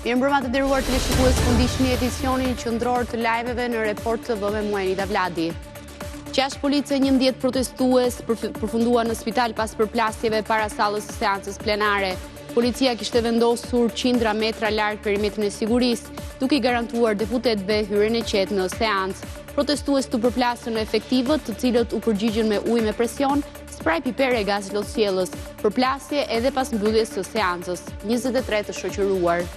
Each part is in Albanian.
Mirëmbrëma të nderuar teleshikues, fundishni edicionin qendror të lajmeve në Report TV me Muenida Vladi. 6 policë e 11 protestues përfunduan në spital pas përplasjeve para sallës së seancës plenare. Policia kishte vendosur qindra metra larg perimetrin e sigurisë, duke i garantuar deputetëve hyrjen e qetë në seancë. Protestues të përplasën në efektivët, të cilët u përgjigjen me ujë me presion, spray pipere e gaz lotësjellës, përplasje edhe pas mbylljes së seancës. 23 të shoqëruar.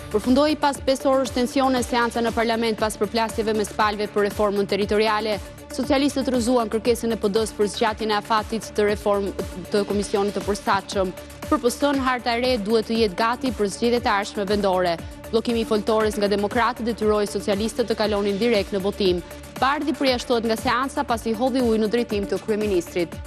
Përfundoi pas 5 orësh tensione seanca në parlament pas përplasjeve mes palëve për reformën territoriale. Socialistët rrëzuan kërkesën e PD-s për zgjatjen e afatit të reformë të komisionit të përshtatshëm. Për PS-n, harta e re duhet të jetë gati për zgjedhjet e ardhshme vendore. Bllokimi i foltores nga demokratët detyroi socialistët të kalonin direkt në votim. Bardhi përjashtohet nga seanca pasi hodhi ujë në drejtim të kryeministrit.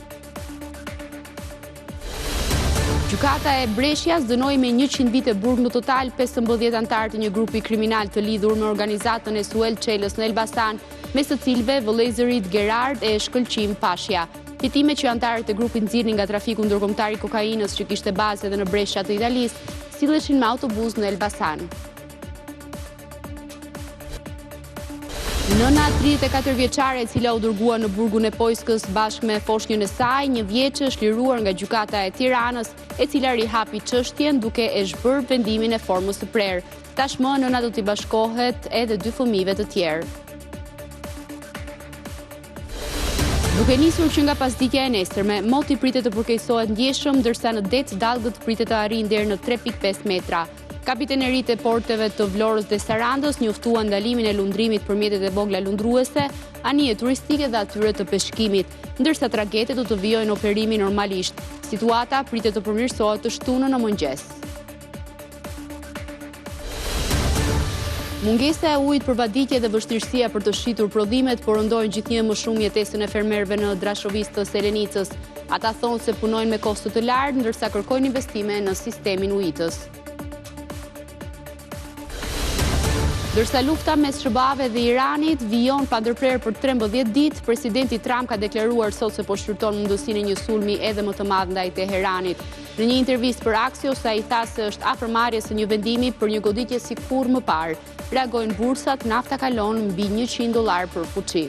Gjykata e Breshjas dënoi me 100 vite burg në total 15 anëtar të një grupi kriminal të lidhur me organizatën e Suel Çelës në Elbasan, mes të cilëve vëllezërit Gerard e Shkëlqim Pashja. Jetime që anëtarët e grupit nxirrnin nga trafiku ndërkombëtar i kokainës që kishte bazë edhe në Breshqa të Italisë, silleshin me autobus në Elbasan. Nëna 34 vjeçare e cila u dërgua në burgun e Pojskës bashkë me foshnjën e saj, 1 vjeçë, është liruar nga gjykata e Tiranës, e cila rihapi çështjen duke e zhbërë vendimin e formës së prerë. Tashmë nëna do t'i bashkohet edhe 2 fëmijëve të tjerë. Duke nisur që nga pasditja e nesërme, moti pritet të përkeqësohet ndjeshëm, ndërsa në det dallgët pritet të arrijnë deri në 3.5 metra. Kapiteneritë e porteve të Vlorës dhe Sarandës njoftuan ndalimin e lundrimit për mjetet e vogla lundruese, anije turistike dhe atyre të peshkimit, ndërsa tragete do të vijojnë operimi normalisht. Situata pritet të përmirësohet të shtunën në mëngjes. Mungesa e ujit për vaditje dhe vështirësia për të shitur prodhimet porondojnë gjithnjë më shumë jetesën e fermerëve në Drashovisë të Selenicës. Ata thonë se punojnë me kosto të lartë, ndërsa kërkojnë investime në sistemin ujitës. Dërsa lufta mes SBA-ve dhe Iranit vijon pa ndërprerje për 13 ditë, presidenti Trump ka deklaruar sot se po shfrytëton mundësinë e një sulmi edhe më të madh ndaj Teheranit. Në një intervistë për Axios, ai tha se është afër marrjes së një vendimi për një goditje si kurrë më parë. Reagojnë bursat, nafta kalon mbi $100 për fuqi.